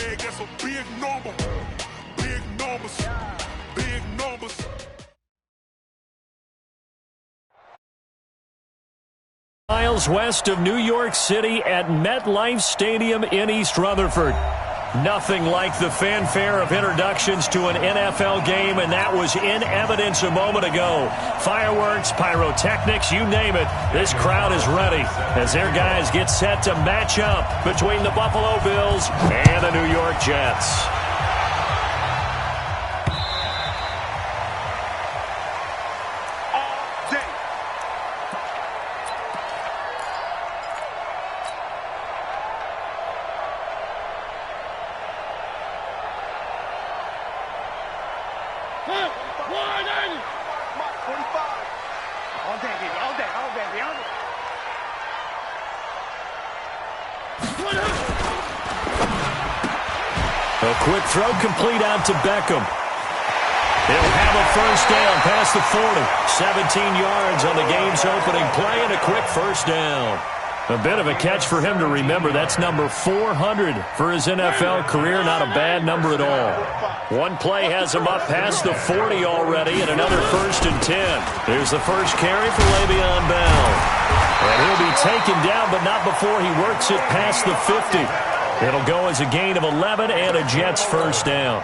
bag, that's a big number. Big numbers. Big numbers. Miles west of New York City at MetLife Stadium in East Rutherford. Nothing like the fanfare of introductions to an NFL game, and that was in evidence a moment ago. Fireworks, pyrotechnics, you name it. This crowd is ready as their guys get set to match up between the Buffalo Bills and the New York Jets. A quick throw complete out to Beckham. He'll have a first down past the 40. 17 yards on the game's opening play and a quick first down. A bit of a catch for him to remember. That's number 400 for his NFL career. Not a bad number at all. One play has him up past the 40 already, and another 1st and 10. Here's the first carry for Le'Veon Bell. And he'll be taken down, but not before he works it past the 50. It'll go as a gain of 11 and a Jets first down.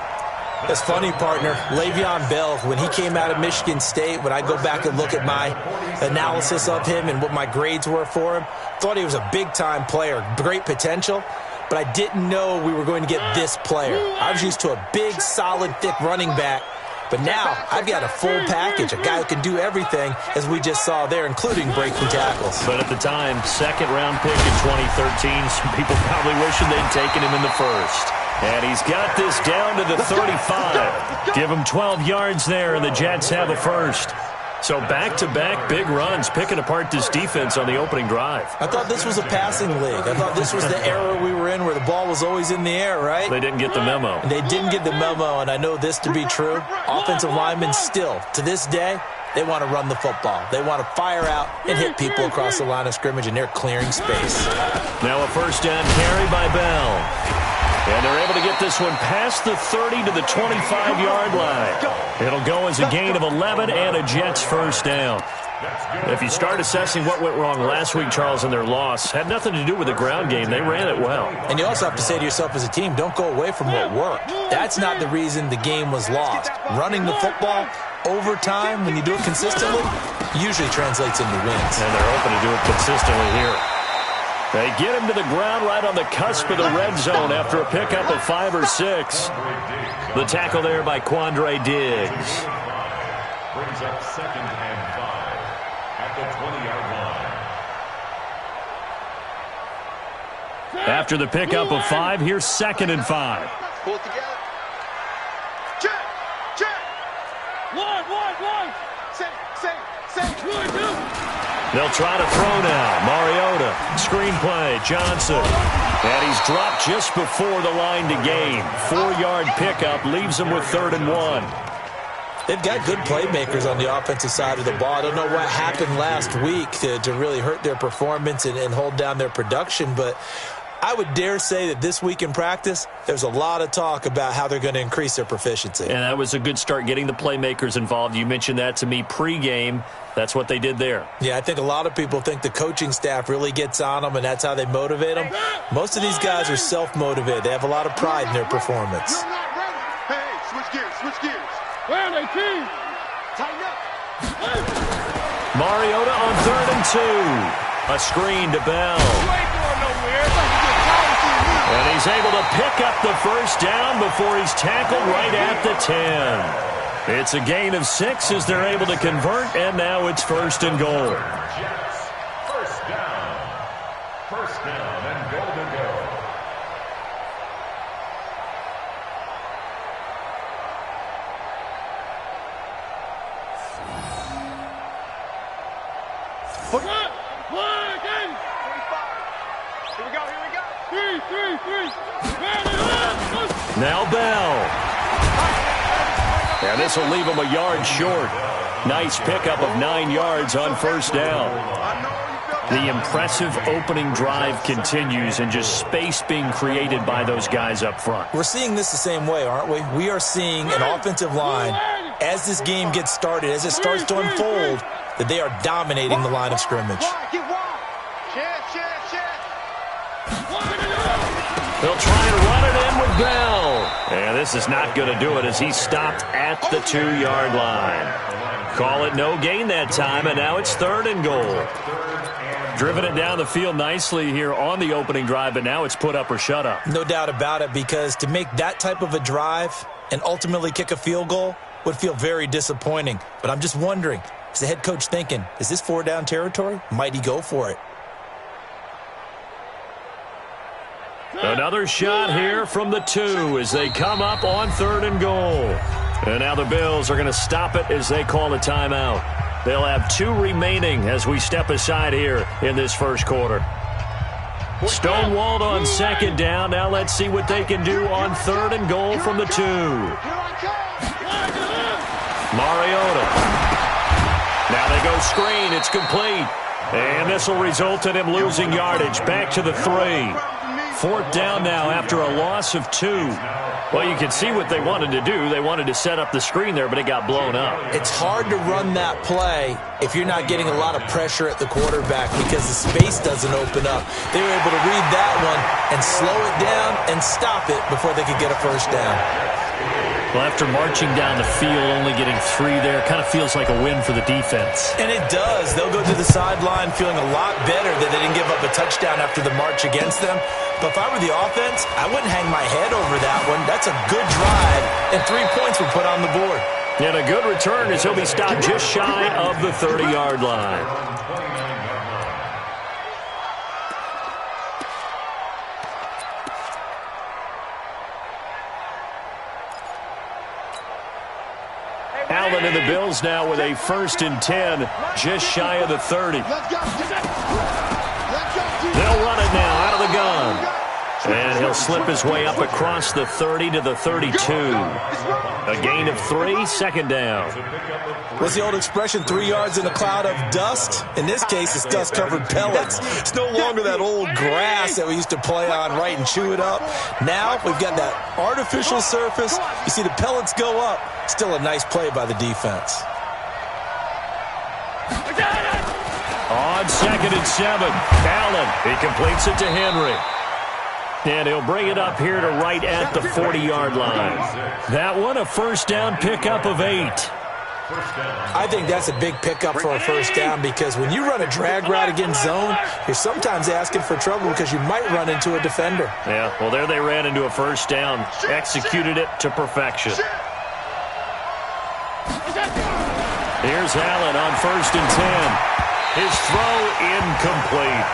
That's funny, partner. Le'Veon Bell, when he came out of Michigan State, when I go back and look at my analysis of him and what my grades were for him, thought he was a big-time player, great potential, but I didn't know we were going to get this player. I was used to a big, solid, thick running back, but now I've got a full package, a guy who can do everything, as we just saw there, including breaking tackles. But at the time, second-round pick in 2013, some people probably wishing they'd taken him in the first. And he's got this down to the 35. Give him 12 yards there, and the Jets have a first. So back-to-back big runs, picking apart this defense on the opening drive. I thought this was a passing league. I thought this was the era we were in where the ball was always in the air, right? They didn't get the memo. They didn't get the memo, and I know this to be true. Offensive linemen still, to this day, they want to run the football. They want to fire out and hit people across the line of scrimmage, and they're clearing space. Now a first down carry by Bell. And they're able to get this one past the 30 to the 25-yard line. It'll go as a gain of 11 and a Jets first down. If you start assessing what went wrong last week, Charles, in their loss, had nothing to do with the ground game. They ran it well. And you also have to say to yourself as a team, don't go away from what worked. That's not the reason the game was lost. Running the football over time, when you do it consistently, usually translates into wins. And they're hoping to do it consistently here. They get him to the ground right on the cusp of the red zone after a pickup of 5 or 6. The tackle there by Quandre Diggs. Brings up 2nd and 5 at the 20-yard line. After the pickup of 5, here's 2nd and 5. Pull it together. Check. One. Say. They'll try to throw now. Mariota, screenplay, Johnson. And he's dropped just before the line to gain. 4-yard pickup leaves them with 3rd and 1. They've got good playmakers on the offensive side of the ball. I don't know what happened last week to really hurt their performance and hold down their production, but I would dare say that this week in practice, there's a lot of talk about how they're going to increase their proficiency. And that was a good start, getting the playmakers involved. You mentioned that to me pregame. That's what they did there. Yeah, I think a lot of people think the coaching staff really gets on them, and that's how they motivate them. Most of these guys are self-motivated. They have a lot of pride in their performance. Hey, switch gears. Where are they, team? Tighten up. Mariota on 3rd and 2. A screen to Bell. And he's able to pick up the first down before he's tackled right at the 10. It's a gain of 6 as they're able to convert, and now it's 1st and goal. Jets, first down and goal to go. Now Bell. And this will leave him a yard short. Nice pickup of 9 yards on 1st down. The impressive opening drive continues and just space being created by those guys up front. We're seeing this the same way, aren't we? We are seeing an offensive line, as this game gets started, as it starts to unfold, that they are dominating the line of scrimmage. They'll try and run it in with Bell. And this is not going to do it as he's stopped at the 2-yard line. Call it no gain that time, and now it's 3rd and goal. Driven it down the field nicely here on the opening drive, but now it's put up or shut up. No doubt about it, because to make that type of a drive and ultimately kick a field goal would feel very disappointing. But I'm just wondering, is the head coach thinking, is this 4-down territory? Might he go for it? Another shot here from the 2 as they come up on 3rd and goal. And now the Bills are going to stop it as they call a timeout. They'll have 2 remaining as we step aside here in this first quarter. Stonewalled on 2nd down. Now let's see what they can do on 3rd and goal from the 2. Mariota. Now they go screen. It's complete. And this will result in him losing yardage. Back to the 3. 4th down now after a loss of 2. Well, you can see what they wanted to do. They wanted to set up the screen there, but it got blown up. It's hard to run that play if you're not getting a lot of pressure at the quarterback because the space doesn't open up. They were able to read that one and slow it down and stop it before they could get a first down. Well, after marching down the field, only getting 3 there, kind of feels like a win for the defense. And it does. They'll go to the sideline feeling a lot better that they didn't give up a touchdown after the march against them. But if I were the offense, I wouldn't hang my head over that one. That's a good drive, and 3 points were put on the board. And a good return as he'll be stopped just shy of the 30-yard line. Allen and the Bills now with a 1st and 10, just shy of the 30. They'll run it now out of the gun. And he'll slip his way up across the 30 to the 32. A gain of 3, 2nd down. What's the old expression, 3 yards in a cloud of dust? In this case, it's dust-covered pellets. It's no longer that old grass that we used to play on, right, and chew it up. Now we've got that artificial surface. You see the pellets go up. Still a nice play by the defense. On 2nd and 7, Allen, he completes it to Henry. And he'll bring it up here to right at the 40-yard line. That one, a 1st down pickup of 8. I think that's a big pickup for a 1st down because when you run a drag route against zone, you're sometimes asking for trouble because you might run into a defender. Yeah, well, there they ran into a 1st down, executed it to perfection. Here's Allen on 1st and 10. His throw incomplete.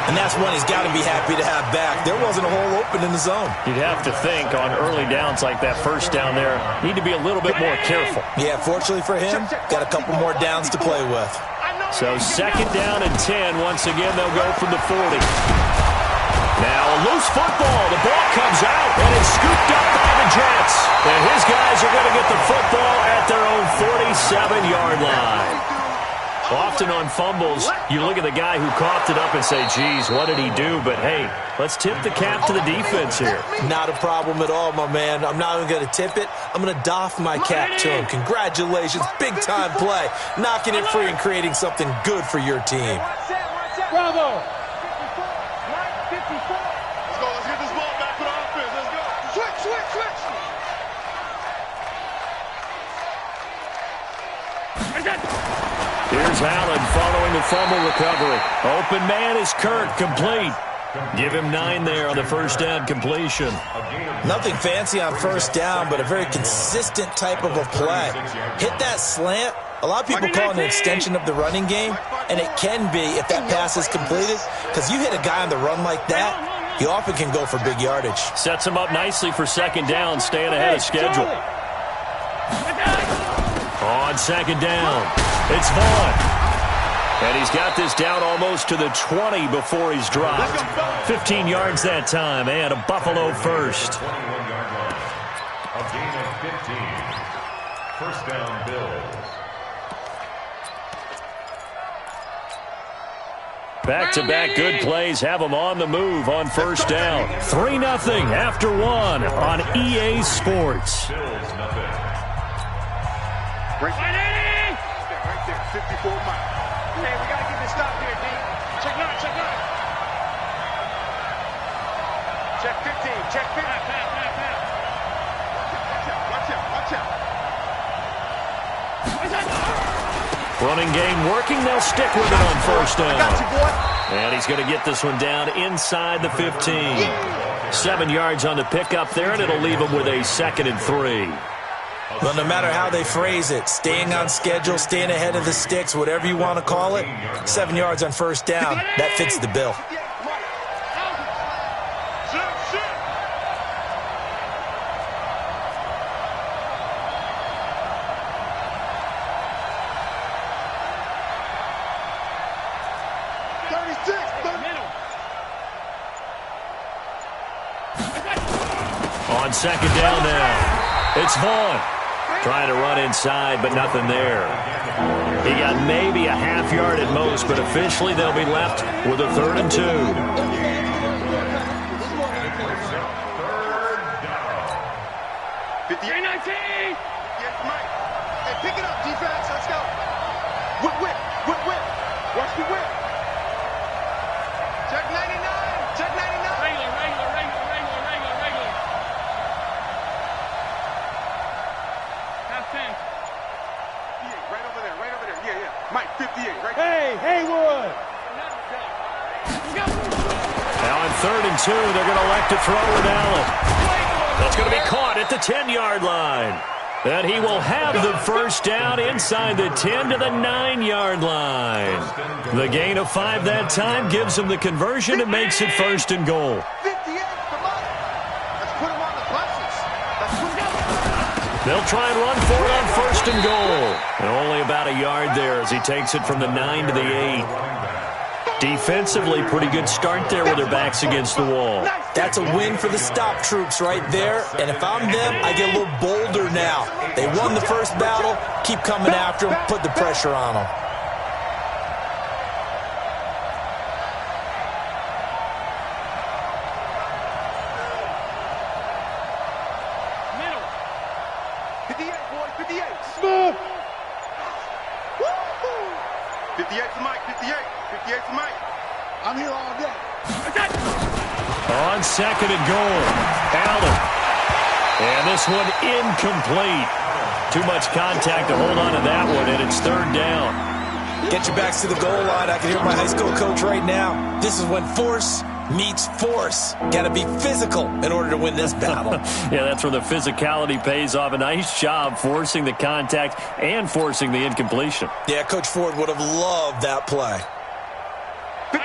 And that's one he's got to be happy to have back. There wasn't a hole open in the zone. You'd have to think on early downs like that 1st down there, need to be a little bit more careful. Yeah, fortunately for him, got a couple more downs to play with. So 2nd down and 10. Once again, they'll go from the 40. Now a loose football. The ball comes out, and it's scooped up by the Jets. And his guys are going to get the football at their own 47-yard line. Often on fumbles, you look at the guy who coughed it up and say, geez, what did he do? But, hey, let's tip the cap to the defense here. Not a problem at all, my man. I'm not even going to tip it. I'm going to doff my cap to him. Congratulations. Big-time play. Knocking it free and creating something good for your team. Bravo. Let's go. Let's get this ball back to the offense. Let's go. Switch. Here's Allen following the fumble recovery. Open man is Kirk, complete. Give him 9 there on the 1st down completion. Nothing fancy on 1st down, but a very consistent type of a play. Hit that slant. A lot of people call it an extension of the running game, and it can be if that pass is completed, because you hit a guy on the run like that, he often can go for big yardage. Sets him up nicely for 2nd down, staying ahead of schedule. On 2nd down, it's Vaughn. And he's got this down almost to the 20 before he's dropped. 15 yards that time, and a Buffalo first. 21-yard line. A gain of 15. 1st down, Bills. Back-to-back good plays have them on the move on first down. 3-0 after one on EA Sports. Right there, 54 miles. Hey, we got to get this stop here, D. Check 9. Check 15, check 15. Watch out. Running game working. They'll stick with it on first down. I got you, boy. And he's going to get this one down inside the 15. 7 yards on the pickup there, and it'll leave him with a 2nd and 3. Well, no matter how they phrase it, staying on schedule, staying ahead of the sticks, whatever you want to call it, 7 yards on first down, that fits the bill. On second down now, it's Vaughn. Trying to run inside, but nothing there. He got maybe a half yard at most, but officially they'll be left with a 3rd and 2. Hey, pick it up, defense. Let's go. Whip. Watch the whip. Check 99. Check 99. Regular. Half 10. Right over there. Yeah. Mike, 58. Right there. Hey, Haywood. Now on 3rd and 2, they're going to elect to throw with Allen. That's going to be caught at the 10-yard line. And he will have the first down inside the 10 to the 9-yard line. The gain of 5 that time gives him the conversion and makes it 1st and goal. 58, come on. Let's put him on the buses. They'll try and run for it on 1st and goal. And only about a yard there as he takes it from the 9 to the 8. Defensively, pretty good start there with their backs against the wall. That's a win for the stop troops right there. And if I'm them, I get a little bolder now. They won the first battle. Keep coming after them. Put the pressure on them. Middle. 58, boy. 58. Smooth. 58 to Mike. 58 to Mike. I'm here all day. On 2nd and goal, Allen. And this one incomplete. Too much contact to hold on to that one, and it's 3rd down. Get your backs to the goal line. I can hear my high school coach right now. This is when force meets force. Got to be physical in order to win this battle. Yeah, that's where the physicality pays off. A nice job forcing the contact and forcing the incompletion. Yeah, Coach Ford would have loved that play.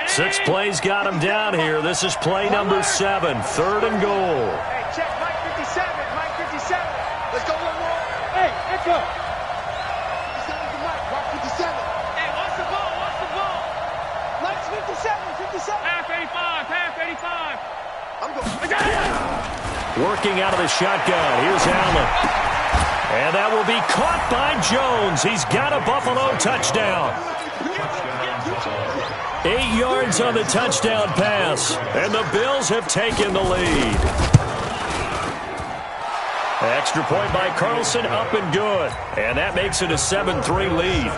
6 plays got him down here. This is play number 7, 3rd and goal. Hey, check Mike 57. Mike 57. Let's go one more. Hey, echo. 57 to Mike. Mike 57. Hey, watch the ball. Mike's 57. Half 85. I'm going. Working out of the shotgun. Here's Allen. And that will be caught by Jones. He's got a Buffalo touchdown. 8 yards on the touchdown pass. And the Bills have taken the lead. Extra point by Carlson, up and good. And that makes it a 7-3 lead.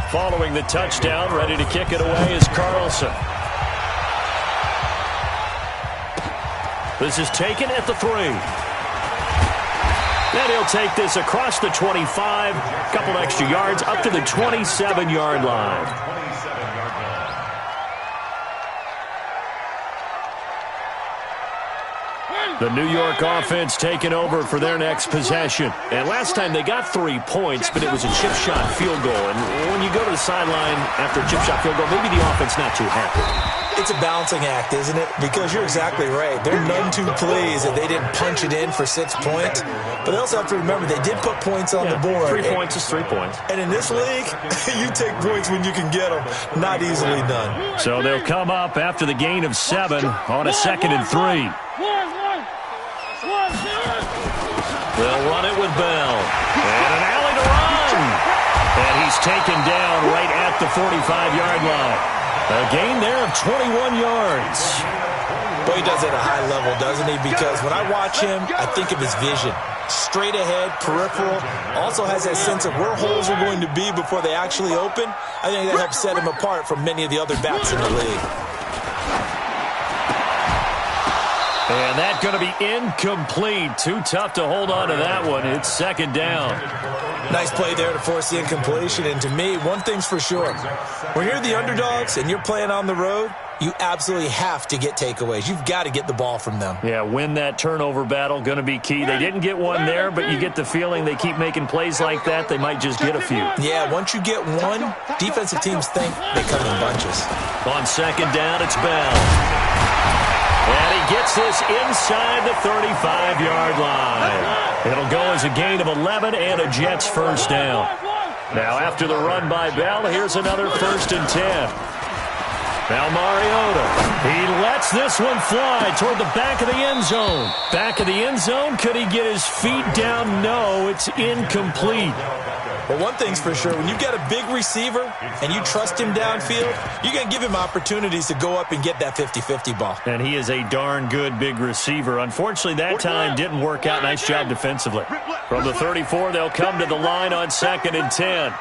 Following the touchdown, ready to kick it away is Carlson. This is taken at the 3. And he'll take this across the 25, couple extra yards, up to the 27-yard line. The New York offense taking over for their next possession. And last time they got 3 points, but it was a chip shot field goal. And when you go to the sideline after a chip shot field goal, maybe the offense not too happy. It's a balancing act, isn't it? Because you're exactly right. They're none too pleased that they didn't punch it in for 6 points. But they also have to remember they did put points on the board. 3 points is 3 points. And in this league, you take points when you can get them. Not easily done. So they'll come up after the gain of 7 on a 2nd and 3. They'll run it with Bell. And an alley to run. And he he's taken down right at the 45-yard line. A gain there of 21 yards. Well, he does it at a high level, doesn't he? Because when I watch him, I think of his vision. Straight ahead, peripheral. Also has that sense of where holes are going to be before they actually open. I think that helps set him apart from many of the other backs in the league. And that's going to be incomplete. Too tough to hold on to that one. It's second down. Nice play there to force the incompletion. And to me, one thing's for sure. When you're the underdogs and you're playing on the road, you absolutely have to get takeaways. You've got to get the ball from them. Yeah, win that turnover battle, going to be key. They didn't get one there, but you get the feeling they keep making plays like that, they might just get a few. Yeah, once you get one, defensive teams think they come in bunches. On second down, it's Bell. And he gets this inside the 35-yard line. It'll go as a gain of 11 and a Jets first down. Now after the run by Bell, here's another 1st and 10. Now Mariota, he lets this one fly toward the back of the end zone. Back of the end zone, could he get his feet down? No, it's incomplete. Well, one thing's for sure, when you've got a big receiver and you trust him downfield, you're going to give him opportunities to go up and get that 50-50 ball. And he is a darn good big receiver. Unfortunately, that time didn't work out. Nice job defensively. From the 34, they'll come to the line on 2nd and 10.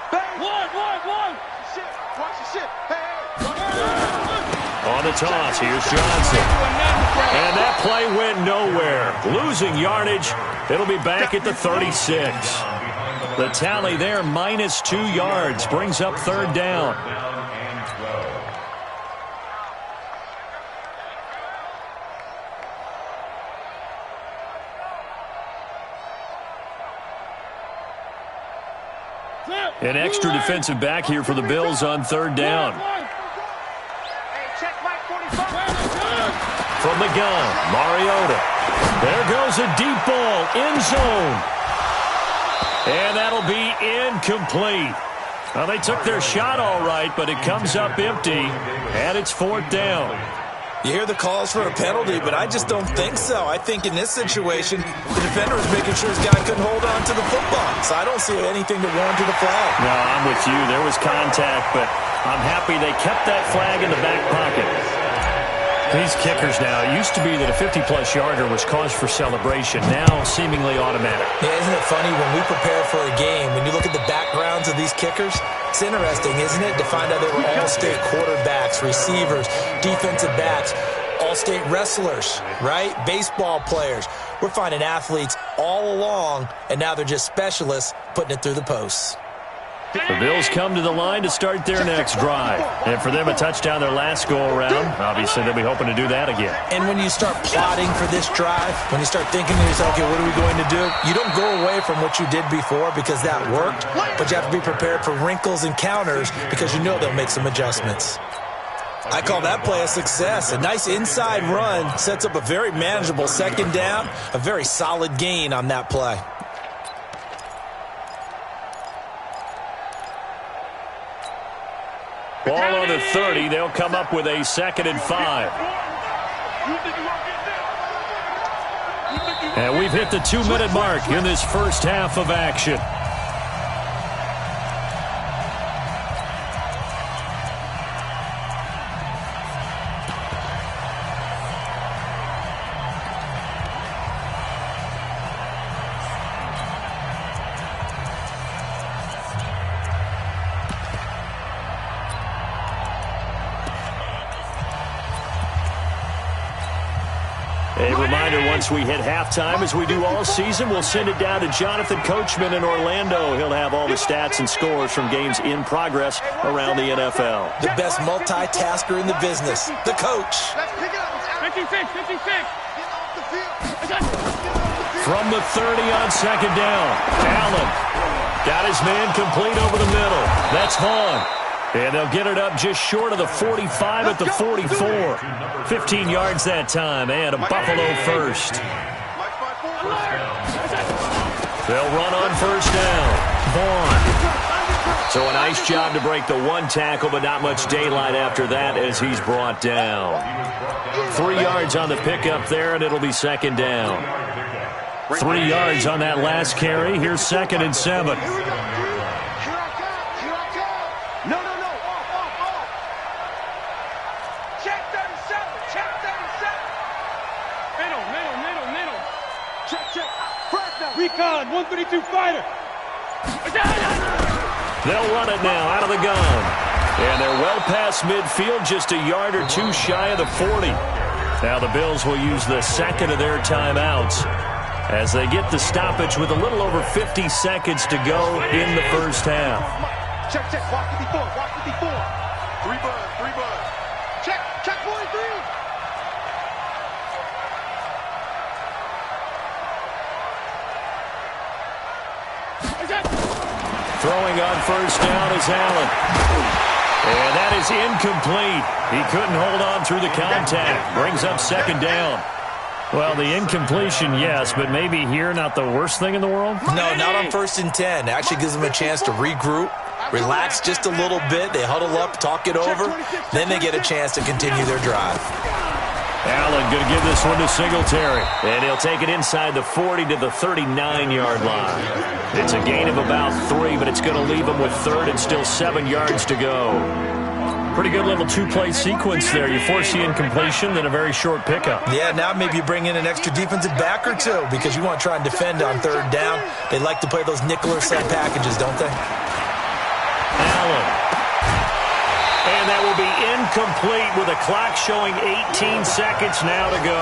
On the toss, here's Johnson. And that play went nowhere. Losing yardage. It'll be back at the 36. The tally there, -2 yards, brings up 3rd down. An extra defensive back here for the Bills on 3rd down. From the gun, Mariota. There goes a deep ball, end zone. And that'll be incomplete. Well, they took their shot all right, but it comes up empty, and it's 4th down. You hear the calls for a penalty, but I just don't think so. I think in this situation, the defender was making sure his guy couldn't hold on to the football. So I don't see anything to warrant the flag. No, I'm with you. There was contact, but I'm happy they kept that flag in the back pocket. These kickers now, it used to be that a 50-plus yarder was cause for celebration. Now, seemingly automatic. Yeah, isn't it funny when we prepare for a game, when you look at the backgrounds of these kickers, it's interesting, isn't it, to find out they were all-state quarterbacks, receivers, defensive backs, all-state wrestlers, right? Baseball players. We're finding athletes all along, and now they're just specialists putting it through the posts. The Bills come to the line to start their next drive. And for them, a touchdown their last go-around. Obviously, they'll be hoping to do that again. And when you start plotting for this drive, when you start thinking to yourself, okay, what are we going to do? You don't go away from what you did before because that worked, but you have to be prepared for wrinkles and counters because you know they'll make some adjustments. I call that play a success. A nice inside run sets up a very manageable 2nd down, a very solid gain on that play. Ball on the 30. They'll come up with a 2nd and 5. And we've hit the 2-minute mark in this first half of action. A reminder, once we hit halftime, as we do all season, we'll send it down to Jonathan Coachman in Orlando. He'll have all the stats and scores from games in progress around the NFL. The best multitasker in the business, the coach. 56. From the 30 on 2nd down, Allen got his man complete over the middle. That's Vaughn. And they'll get it up just short of the 45 at the 44. 15 yards that time, and a Buffalo first. They'll run on 1st down. Vaughn. So a nice job to break the one tackle, but not much daylight after that as he's brought down. 3 yards on the pickup there, and it'll be 2nd down. 3 yards on that last carry. Here's 2nd and 7. Check. Press now. Recon, 132 fighter. They'll run it now out of the gun. And they're well past midfield, just a yard or two shy of the 40. Now the Bills will use the second of their timeouts as they get the stoppage with a little over 50 seconds to go in the first half. Check. Watch 54. 3 buds. Check 43. Throwing on first down is Allen. And that is incomplete. He couldn't hold on through the contact. Brings up second down. Well, the incompletion, yes, but maybe here not the worst thing in the world? No, not on 1st and 10. It actually gives them a chance to regroup, relax just a little bit. They huddle up, talk it over. Then they get a chance to continue their drive. Allen going to give this one to Singletary. And he'll take it inside the 40 to the 39-yard line. It's a gain of about 3, but it's going to leave him with third and still 7 yards to go. Pretty good little two-play sequence there. You force the incompletion, then a very short pickup. Yeah, now maybe you bring in an extra defensive back or two because you want to try and defend on third down. They like to play those nickel or sub packages, don't they? Allen. And that will be incomplete with a clock showing 18 seconds now to go.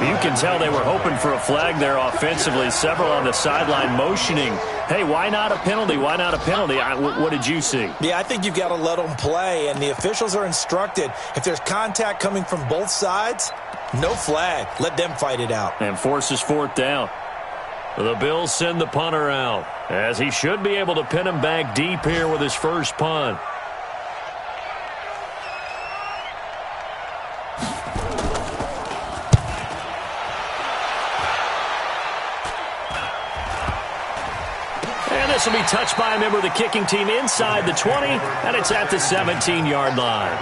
You can tell they were hoping for a flag there offensively. Several on the sideline motioning. Hey, why not a penalty? Why not a penalty? What did you see? Yeah, I think you've got to let them play, and the officials are instructed. If there's contact coming from both sides, no flag. Let them fight it out. And forces fourth down. The Bills send the punter out, as he should be able to pin him back deep here with his first punt. This will be touched by a member of the kicking team inside the 20, and it's at the 17-yard line.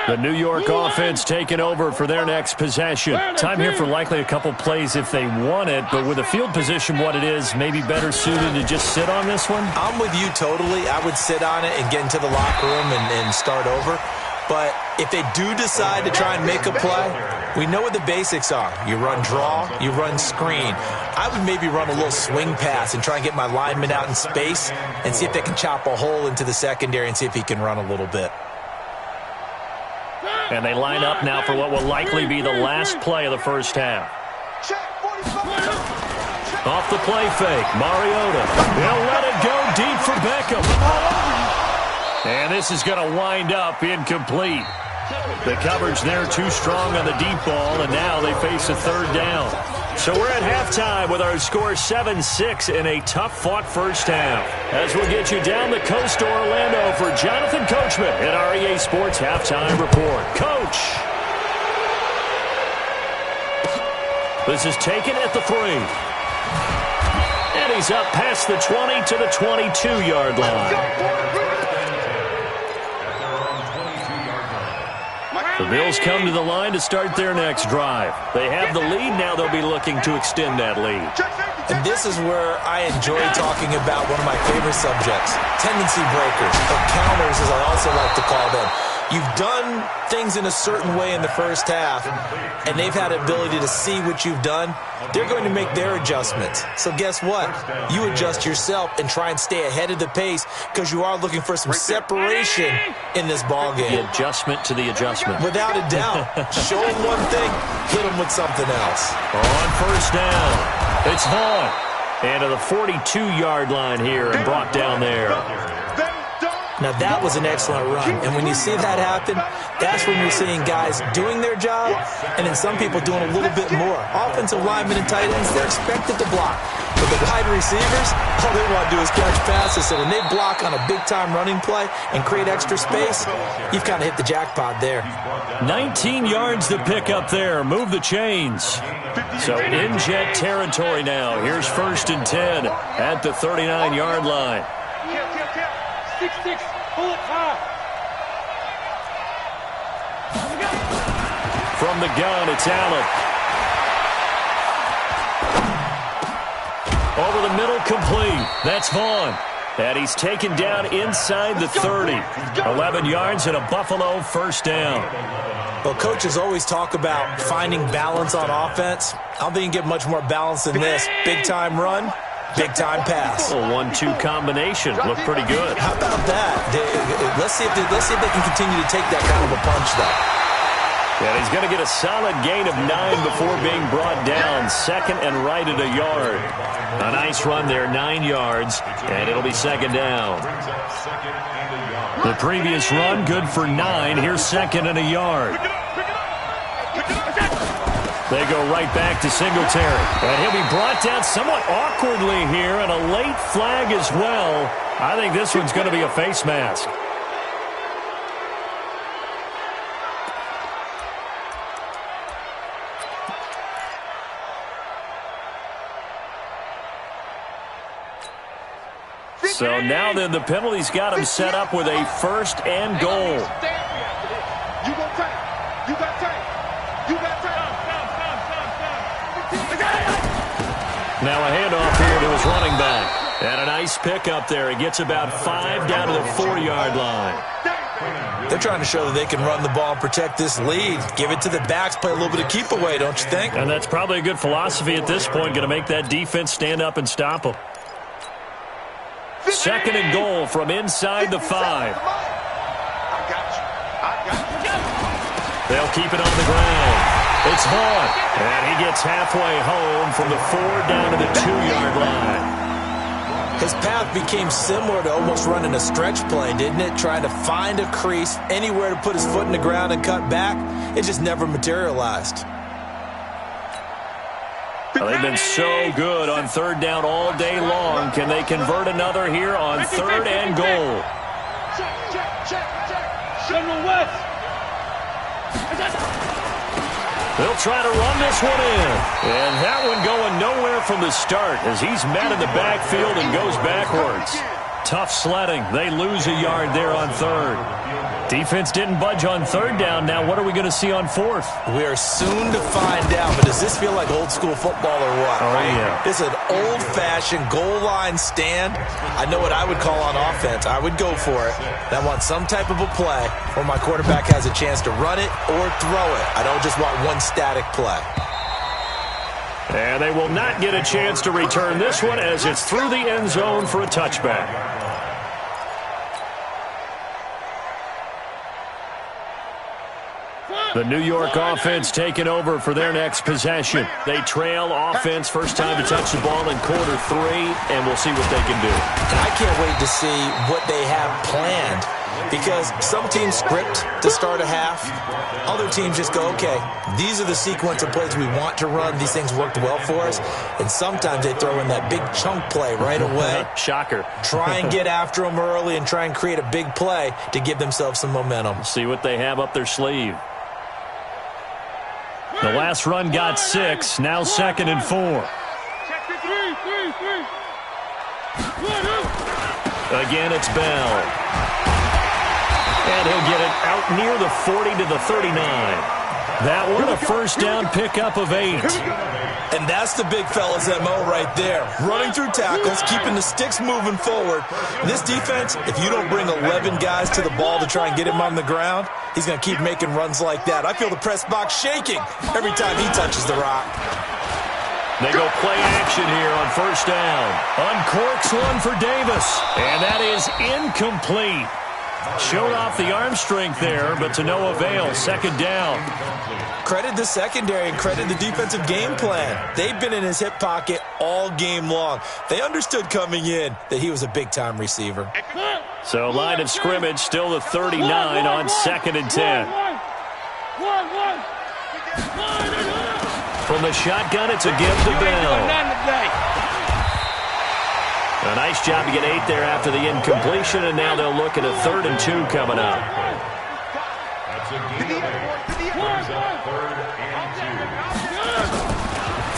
The New York offense taking over for their next possession. Time here for likely a couple plays if they want it, but with the field position what it is, maybe better suited to just sit on this one? I'm with you totally. I would sit on it and get into the locker room and start over. But if they do decide to try and make a play, we know what the basics are. You run draw, you run screen. I would maybe run a little swing pass and try and get my lineman out in space and see if they can chop a hole into the secondary and see if he can run a little bit. And they line up now for what will likely be the last play of the first half. Off the play fake, Mariota. He'll let it go deep for Beckham. And this is going to wind up incomplete. The coverage there too strong on the deep ball, and now they face a third down. So we're at halftime with our score 7-6 in a tough-fought first half. As we'll get you down the coast to Orlando for Jonathan Coachman at our EA Sports Halftime Report. Coach! This is taken at the 3. And he's up past the 20 to the 22-yard line. The Bills come to the line to start their next drive. They have the lead. Now they'll be looking to extend that lead. And this is where I enjoy talking about one of my favorite subjects, tendency breakers, or counters as I also like to call them. You've done things in a certain way in the first half, and they've had the ability to see what you've done. They're going to make their adjustments. So guess what? You adjust yourself and try and stay ahead of the pace because you are looking for some separation in this ballgame. The adjustment to the adjustment. Without a doubt. Show them one thing, hit them with something else. On first down, it's Vaughn. And to the 42-yard line here and brought down there. Now, that was an excellent run. And when you see that happen, that's when you're seeing guys doing their job and then some people doing a little bit more. Offensive linemen and tight ends, they're expected to block. But the wide receivers, all they want to do is catch passes. So when they block on a big-time running play and create extra space, you've kind of hit the jackpot there. 19 yards to pick up there. Move the chains. So in jet territory now. Here's 1st and 10 at the 39-yard line. 6-6, pull it high. From the gun, it's Allen. Over the middle, complete. That's Vaughn. And he's taken down inside the 30. 11 yards and a Buffalo first down. Well, coaches always talk about finding balance on offense. I don't think you can get much more balance than this. Big-time run, big-time pass. A 1-2 combination. Looked pretty good. How about that? Let's see if they can continue to take that kind of a punch, though. And he's going to get a solid gain of 9 before being brought down. Second and right at a yard. A nice run there, 9 yards, and it'll be second down. The previous run, good for 9. Here's second and a yard. They go right back to Singletary. And he'll be brought down somewhat awkwardly here, and a late flag as well. I think this one's going to be a face mask. So now then the penalty's got him set up with a first and goal. You got time. You got time. You got time. Now a handoff here to his running back. And a nice pick up there. He gets about 5 down to the 4-yard line. They're trying to show that they can run the ball and protect this lead. Give it to the backs, play a little bit of keep away, don't you think? And that's probably a good philosophy at this point. Going to make that defense stand up and stop them. Second and goal from inside the 5. I got you. They'll keep it on the ground. It's Vaughn. And he gets halfway home from the 4 down to the 2-yard line. His path became similar to almost running a stretch play, didn't it? Trying to find a crease, anywhere to put his foot in the ground and cut back. It just never materialized. Well, they've been so good on third down all day long. Can they convert another here on third and goal? General West. They'll try to run this one in. And that one going nowhere from the start as he's met in the backfield and goes backwards. Tough sledding. They lose a yard there on third. Defense didn't budge on third down. Now what are we going to see on fourth? We are soon to find out, but does this feel like old school football or what? Oh, yeah. This is an old-fashioned goal line stand. I know what I would call on offense. I would go for it. I want some type of a play where my quarterback has a chance to run it or throw it. I don't just want one static play. And they will not get a chance to return this one as it's through the end zone for a touchback. The New York offense taking over for their next possession. They trail offense, first time to touch the ball in quarter 3, and we'll see what they can do. And I can't wait to see what they have planned, because some teams script to start a half. Other teams just go, okay, these are the sequence of plays we want to run. These things worked well for us. And sometimes they throw in that big chunk play right away. Shocker. Try and get after them early and try and create a big play to give themselves some momentum. See what they have up their sleeve. The last run got 6, now second and 4. Again, it's Bell. And he'll get it out near the 40 to the 39. That one, a first down pickup of 8. And that's the big fella's MO right there. Running through tackles, keeping the sticks moving forward. This defense, if you don't bring 11 guys to the ball to try and get him on the ground, he's going to keep making runs like that. I feel the press box shaking every time he touches the rock. They go play action here on first down. Uncorks one for Davis. And that is incomplete. Showed off the arm strength there, but to no avail. Second down. Credit the secondary and credit the defensive game plan. They've been in his hip pocket all game long. They understood coming in that he was a big-time receiver. So line of scrimmage, still the 39 on second and 10. From the shotgun, it's a give to Bell. A nice job to get 8 there after the incompletion, and now they'll look at a 3rd and 2 coming up.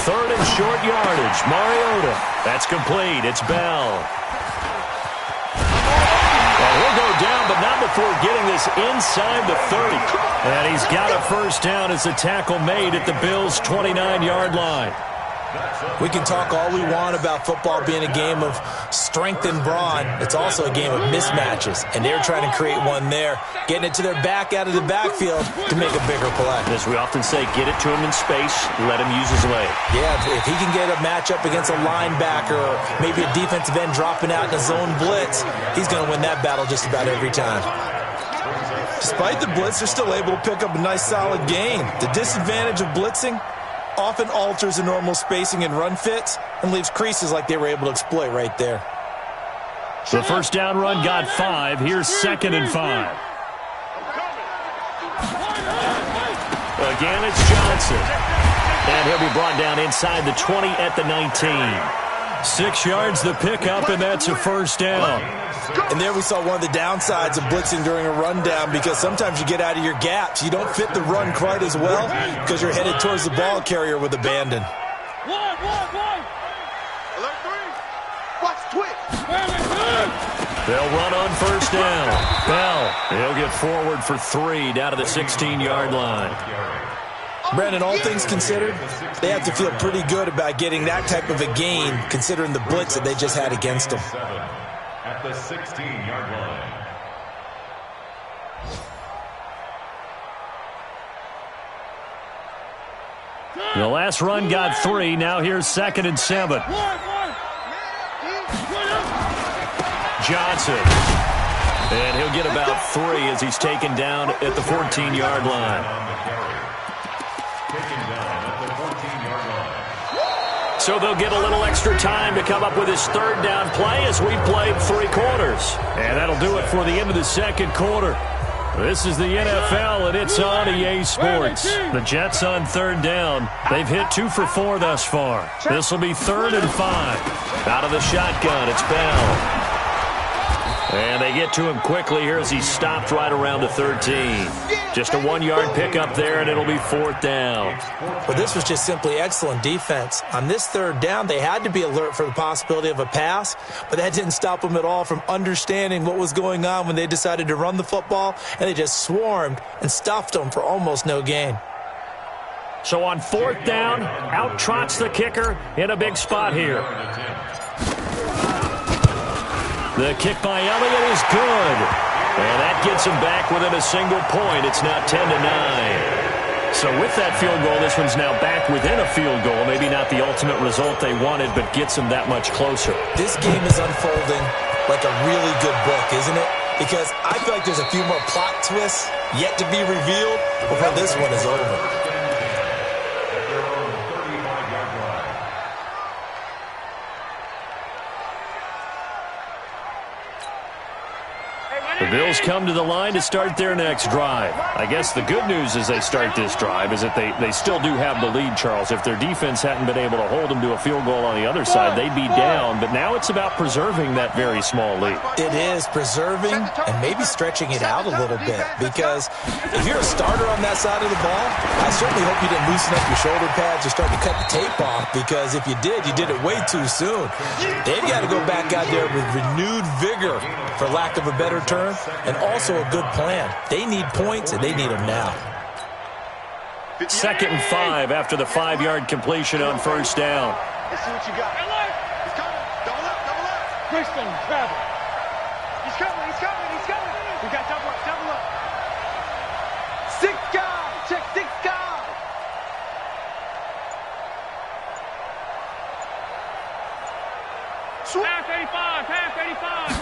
Third and short yardage. Mariota. That's complete. It's Bell. And he'll go down, but not before getting this inside the 30. And he's got a first down as the tackle made at the Bills' 29-yard line. We can talk all we want about football being a game of strength and brawn. It's also a game of mismatches, and they're trying to create one there, getting it to their back out of the backfield to make a bigger play. As we often say, get it to him in space, let him use his leg. Yeah, if he can get a matchup against a linebacker or maybe a defensive end dropping out in a zone blitz, he's going to win that battle just about every time. Despite the blitz, they're still able to pick up a nice solid gain. The disadvantage of blitzing often alters the normal spacing and run fits and leaves creases like they were able to exploit right there. The first down run got 5. Here's 2nd and 5. Again, it's Johnson. And he'll be brought down inside the 20 at the 19. 6 yards the pickup, and that's a first down. And there we saw one of the downsides of blitzing during a rundown, because sometimes you get out of your gaps. You don't fit the run quite as well because you're headed towards the ball carrier with abandon. Alert 3. Watch twitch. They'll run on first down. Bell, he'll get forward for 3 down to the 16-yard line. Brandon, all things considered, they have to feel pretty good about getting that type of a gain considering the blitz that they just had against them. At the 16-yard line. The last run got 3. Now here's 2nd and 7. Johnson. And he'll get about 3 as he's taken down at the 14-yard line. So they'll get a little extra time to come up with his 3rd down play as we played 3 quarters. And that'll do it for the end of the 2nd quarter. This is the NFL, and it's on EA Sports. The Jets on 3rd down. They've hit 2 for 4 thus far. This will be 3rd and 5. Out of the shotgun, it's Bell. And they get to him quickly here as he's stopped right around the 13. Just a 1-yard pickup there, and it'll be 4th down. But this was just simply excellent defense. On this 3rd down, they had to be alert for the possibility of a pass, but that didn't stop them at all from understanding what was going on when they decided to run the football, and they just swarmed and stuffed them for almost no gain. So on 4th down, out trots the kicker in a big spot here. The kick by Elliott is good. And that gets him back within a single point. It's now 10-9. So with that field goal, this one's now back within a field goal. Maybe not the ultimate result they wanted, but gets them that much closer. This game is unfolding like a really good book, isn't it? Because I feel like there's a few more plot twists yet to be revealed before this one is over. The Bills come to the line to start their next drive. I guess the good news as they start this drive is that they still do have the lead, Charles. If their defense hadn't been able to hold them to a field goal on the other side, they'd be down. But now it's about preserving that very small lead. It is preserving and maybe stretching it out a little bit, because if you're a starter on that side of the ball, I certainly hope you didn't loosen up your shoulder pads or start to cut the tape off, because if you did it way too soon. They've got to go back out there with renewed vigor, for lack of a better term, and also a good plan. They need points, and they need them now. 2nd and 5 after the 5-yard completion on first down. Let's see what you got. He's coming. Double up, double up. Christian, travel. He's coming, he's coming, he's coming. We got double up, double up. 6 guys. Check 6 guys. Half 85, half 85.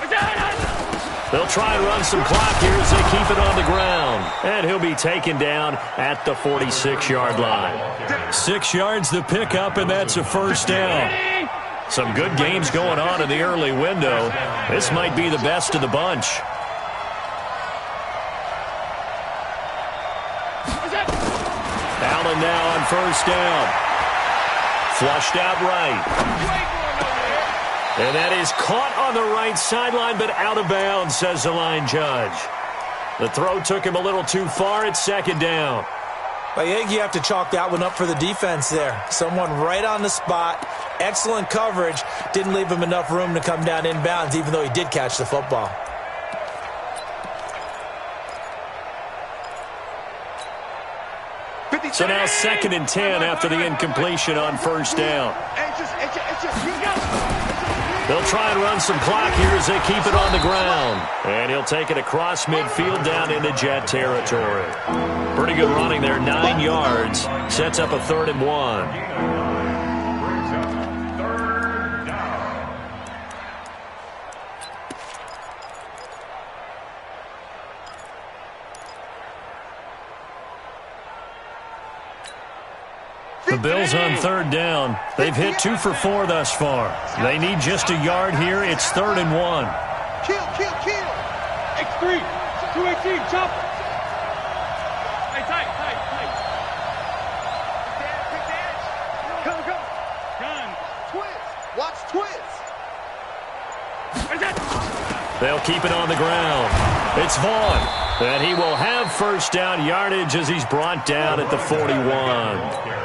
They'll try and run some clock here as they keep it on the ground. And he'll be taken down at the 46-yard line. 6 yards the pickup, and that's a first down. Some good games going on in the early window. This might be the best of the bunch. Allen now on first down. Flushed out right. And that is caught on the right sideline, but out of bounds, says the line judge. The throw took him a little too far. It's 2nd down. I think you have to chalk that one up for the defense there. Someone right on the spot. Excellent coverage. Didn't leave him enough room to come down inbounds, even though he did catch the football. So now 2nd and 10 after the incompletion on first down. They'll try and run some clock here as they keep it on the ground. And he'll take it across midfield down into Jet territory. Pretty good running there, 9 yards. Sets up a 3rd and 1. The Bills on 3rd down. They've hit 2 for 4 thus far. They need just a yard here. It's 3rd and 1. Kill. X3. 218. Chop. Hey, tight. Go. Gun. Twist. Watch twist. They'll keep it on the ground. It's Vaughn. And he will have first down yardage as he's brought down at the 41.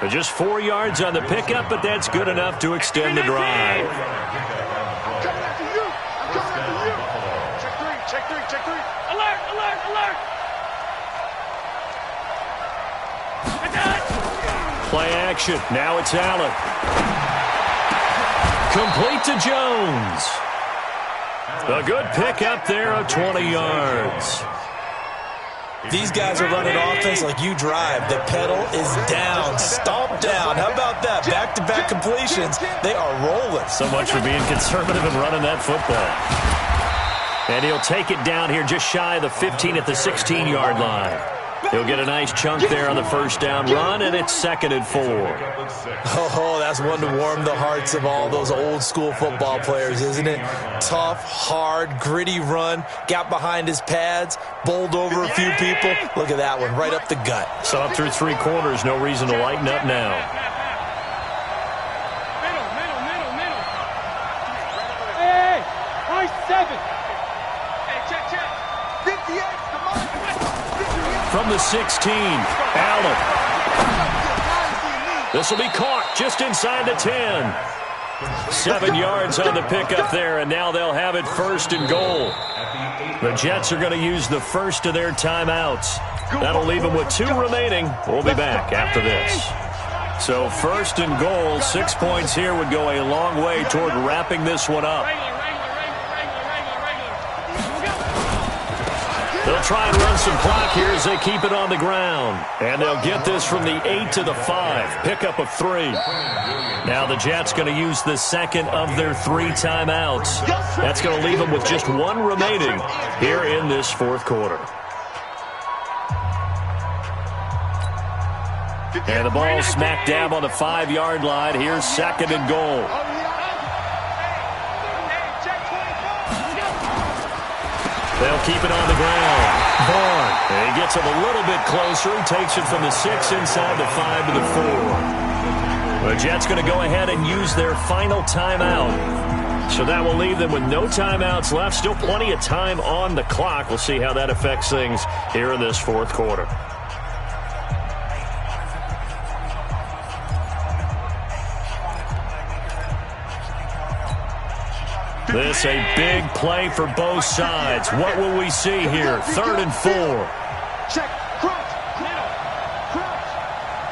Just 4 yards on the pickup, but that's good enough to extend the drive. I'm coming after you. Check three. Alert. Play action. Now it's Allen. Complete to Jones. A good pickup there of 20 yards. These guys are running offense like you drive. The pedal is down, stomped down. How about that? Back-to-back completions. They are rolling. So much for being conservative and running that football. And he'll take it down here just shy of the 15 at the 16-yard line. He'll get a nice chunk there on the first down run, and it's 2nd and 4. Oh, that's one to warm the hearts of all those old-school football players, isn't it? Tough, hard, gritty run. Got behind his pads, bowled over a few people. Look at that one, right up the gut. So up through 3 quarters, no reason to lighten up now. Middle. Hey, high 7. Hey, check. 58. Come on. 58. From the 16, Allen. This will be caught just inside the 10. 7 yards on the pickup there, and now they'll have it 1st and goal. The Jets are going to use the first of their timeouts. That'll leave them with 2 remaining. We'll be back after this. So 1st and goal, 6 points here would go a long way toward wrapping this one up. They'll try and run some clock here as they keep it on the ground. And they'll get this from the 8 to the 5. Pickup of 3. Now the Jets going to use the 2nd of their 3 timeouts. That's going to leave them with just 1 remaining here in this 4th quarter. And the ball smack dab on the 5-yard line. Here's 2nd and goal. They'll keep it on the ground. Vaughn. And he gets him a little bit closer. He takes it from the 6 inside the 5 to the 4. The Jets going to go ahead and use their final timeout. So that will leave them with no timeouts left. Still plenty of time on the clock. We'll see how that affects things here in this 4th quarter. This a big play for both sides. What will we see here? 3rd and 4. Check. Crouch.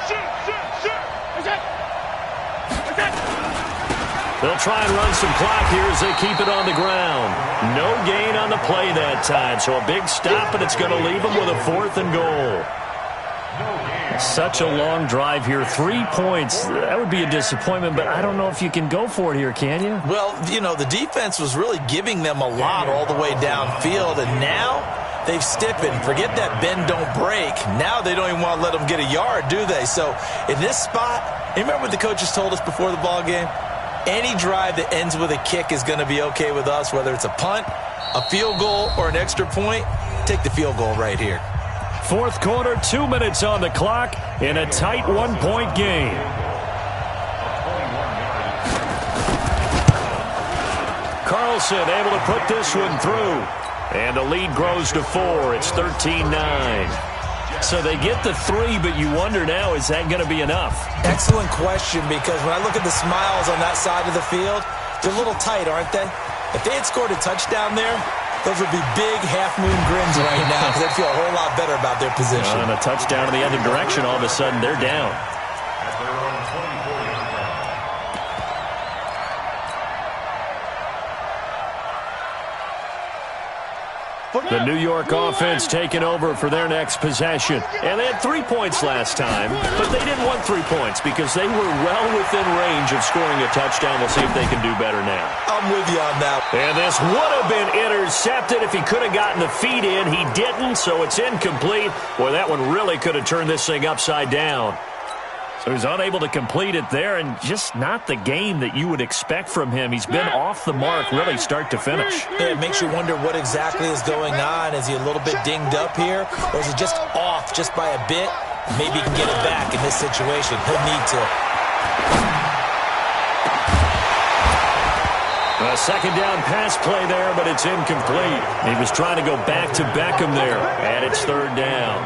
Shoot. They'll try and run some clock here as they keep it on the ground. No gain on the play that time. So a big stop, and it's going to leave them with a 4th and goal. Such a long drive here. 3 points. That would be a disappointment, but I don't know if you can go for it here, can you? Well, you know, the defense was really giving them a lot all the way downfield, and now they've stiffened. Forget that bend, don't break. Now they don't even want to let them get a yard, do they? So in this spot, you remember what the coaches told us before the ball game? Any drive that ends with a kick is going to be okay with us, whether it's a punt, a field goal, or an extra point. Take the field goal right here. 4th quarter, 2 minutes on the clock in a tight 1-point game. Carlson able to put this one through. And the lead grows to 4. It's 13-9. So they get the 3, but you wonder now, is that going to be enough? Excellent question, because when I look at the smiles on that side of the field, they're a little tight, aren't they? If they had scored a touchdown there, Those would be big half-moon grins right now because they'd feel a whole lot better about their position. And a touchdown in the other direction, all of a sudden they're down. At their own 24-yard line. The New York offense taking over for their next possession. And they had 3 points last time, but they didn't want 3 points because they were well within range of scoring a touchdown. We'll see if they can do better now. I'm with you on that. And this would have been intercepted if he could have gotten the feet in. He didn't, so it's incomplete. Boy, that one really could have turned this thing upside down. So he's unable to complete it there, and just not the game that you would expect from him. He's been off the mark really start to finish. Yeah, it makes you wonder what exactly is going on. Is he a little bit dinged up here, or is he just off just by a bit? Maybe he can get it back in this situation. He'll need to. A second down pass play there, but it's incomplete. He was trying to go back to Beckham there, and it's third down.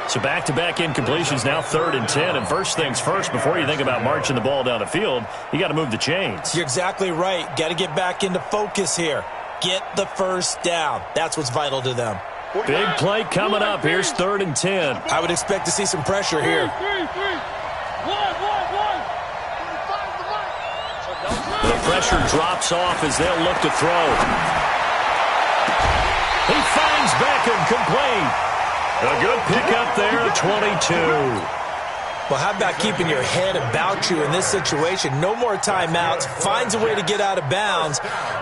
So back-to-back incompletions, now 3rd and 10. And first things first, before you think about marching the ball down the field, you got to move the chains. You're exactly right. Got to get back into focus here. Get the first down. That's what's vital to them. Big play coming up. Here's 3rd and 10. I would expect to see some pressure here. The pressure drops off as they'll look to throw. He finds Beckham complete. A good pickup there, 22. Well, how about keeping your head about you in this situation? No more timeouts. Finds a way to get out of bounds.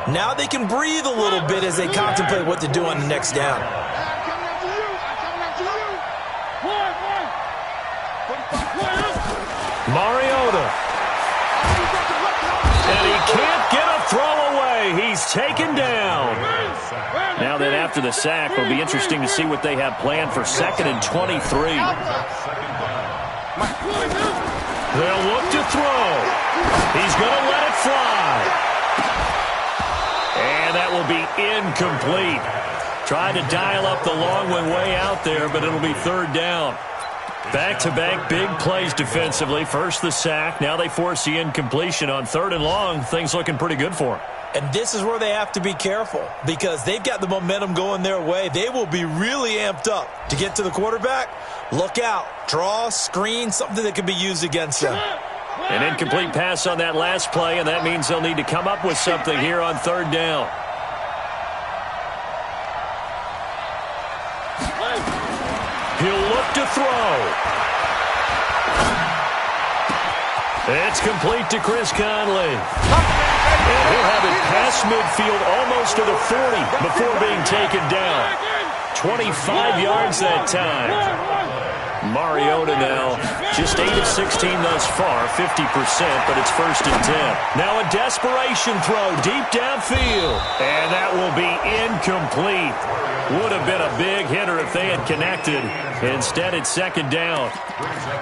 Now they can breathe a little bit as they contemplate what to do on the next down. Mariota. And he can't get a throw away. He's taken down. Now then, after the sack, it'll be interesting to see what they have planned for 2nd and 23. They'll look to throw. He's going to let it fly. And that will be incomplete. Tried to dial up the long one way out there, but it'll be 3rd down. Back-to-back big plays defensively. First the sack. Now they force the incompletion on 3rd and long. Things looking pretty good for them. And this is where they have to be careful because they've got the momentum going their way. They will be really amped up to get to the quarterback. Look out. Draw, screen, something that can be used against them. An incomplete pass on that last play, and that means they'll need to come up with something here on 3rd down. He'll look to throw. It's complete to Chris Conley. And he'll have it past midfield almost to the 40 before being taken down. 25 yards that time. Mariota now just 8 of 16 thus far, 50%, but it's 1st and 10. Now a desperation throw deep downfield, and that will be incomplete. Would have been a big hitter if they had connected. Instead, it's 2nd down.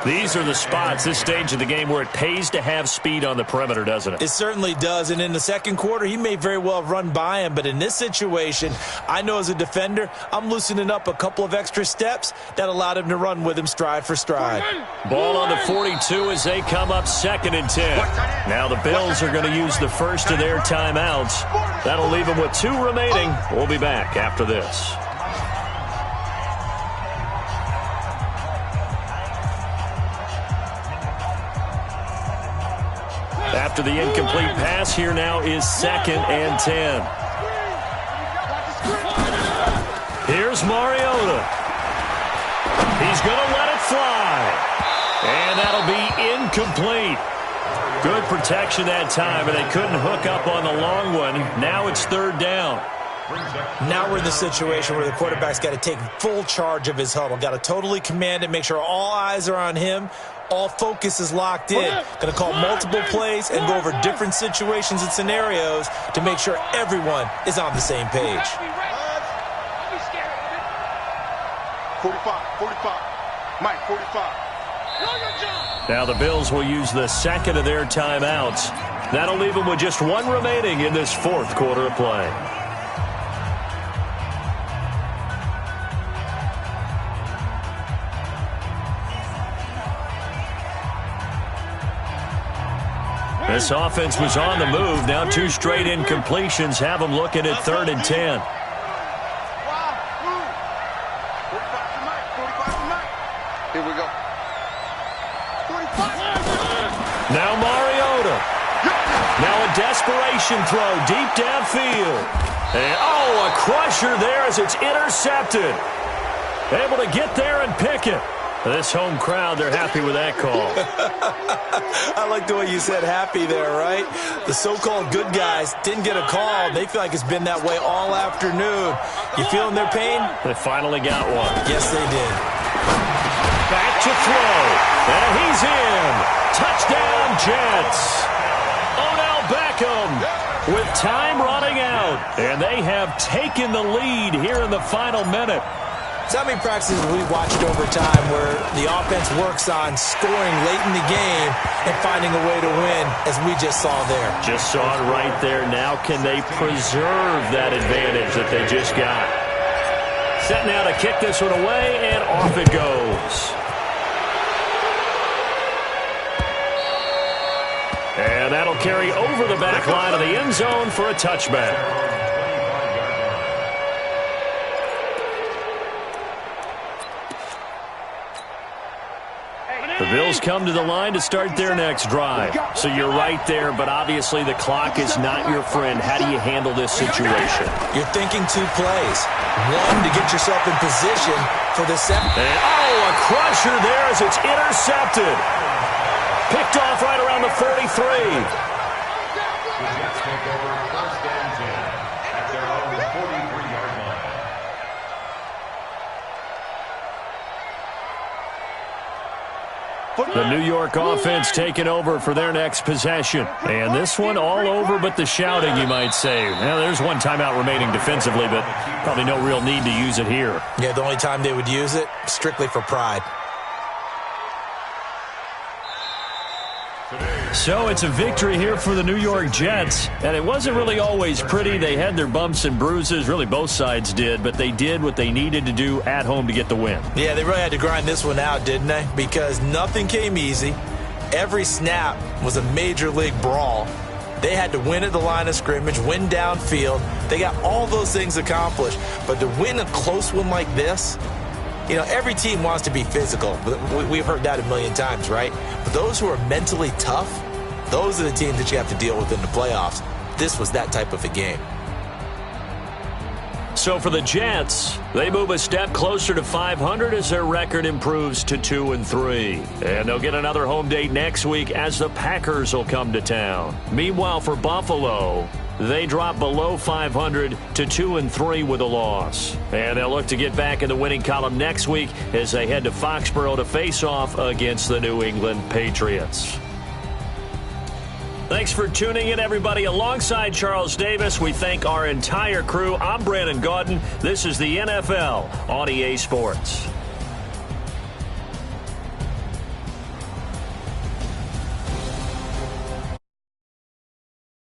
These are the spots, this stage of the game, where it pays to have speed on the perimeter, doesn't it? It certainly does, and in the second quarter, he may very well run by him, but in this situation, I know as a defender, I'm loosening up a couple of extra steps that allowed him to run with him stride for stride. Ball on the 42 as they come up 2nd and 10. Now the Bills are going to use the first of their timeouts. That'll leave them with 2 remaining. We'll be back after this. After the incomplete pass, here now is 2nd and 10. Here's Mariota. He's going to let it fly. And that'll be incomplete. Good protection that time, and they couldn't hook up on the long one. Now it's 3rd down. Now we're in the situation where the quarterback's got to take full charge of his huddle. Got to totally command it, make sure all eyes are on him. All focus is locked in. Going to call multiple plays and go over different situations and scenarios to make sure everyone is on the same page. 45. Mike, 45. Now the Bills will use the 2nd of their timeouts. That'll leave them with just 1 remaining in this 4th quarter of play. This offense was on the move. Now 2 straight incompletions have them looking at 3rd and 10. Now Mariota. Now a desperation throw deep downfield. And, oh, a crusher there as it's intercepted. Able to get there and pick it. This home crowd, they're happy with that call. I like the way you said happy there, right? The so-called good guys didn't get a call. They feel like it's been that way all afternoon. You feeling their pain? They finally got one. Yes, they did. Back to throw. And he's in. Touchdown, Jets. Odell Beckham with time running out. And they have taken the lead here in the final minute. So how many practices we've watched over time where the offense works on scoring late in the game and finding a way to win, as we just saw there. Just saw it right there. Now can they preserve that advantage that they just got? Set now to kick this one away, and off it goes. And that'll carry over the back line of the end zone for a touchback. The Bills come to the line to start their next drive. So you're right there, but obviously the clock is not your friend. How do you handle this situation? You're thinking two plays. One, to get yourself in position for the second. And, oh, a crusher there as it's intercepted. Picked off right around the 43. The Jets take over first and 10 at their own 43-yard line. The New York offense taking over for their next possession. And this one all over but the shouting, you might say. Now, there's one timeout remaining defensively, but probably no real need to use it here. Yeah, the only time they would use it, strictly for pride. So it's a victory here for the New York Jets, and it wasn't really always pretty. They had their bumps and bruises, really both sides did, but they did what they needed to do at home to get the win. Yeah, they really had to grind this one out, didn't they? Because nothing came easy. Every snap was a major league brawl. They had to win at the line of scrimmage, win downfield. They got all those things accomplished, but to win a close one like this, you know, every team wants to be physical. We've heard that a million times, right? But those who are mentally tough, those are the teams that you have to deal with in the playoffs. This was that type of a game. So for the Jets, they move a step closer to 500 as their record improves to 2-3. And they'll get another home date next week as the Packers will come to town. Meanwhile, for Buffalo, they drop below 500 to 2-3 with a loss. And they'll look to get back in the winning column next week as they head to Foxborough to face off against the New England Patriots. Thanks for tuning in, everybody. Alongside Charles Davis, we thank our entire crew. I'm Brandon Gaudin. This is the NFL on EA Sports.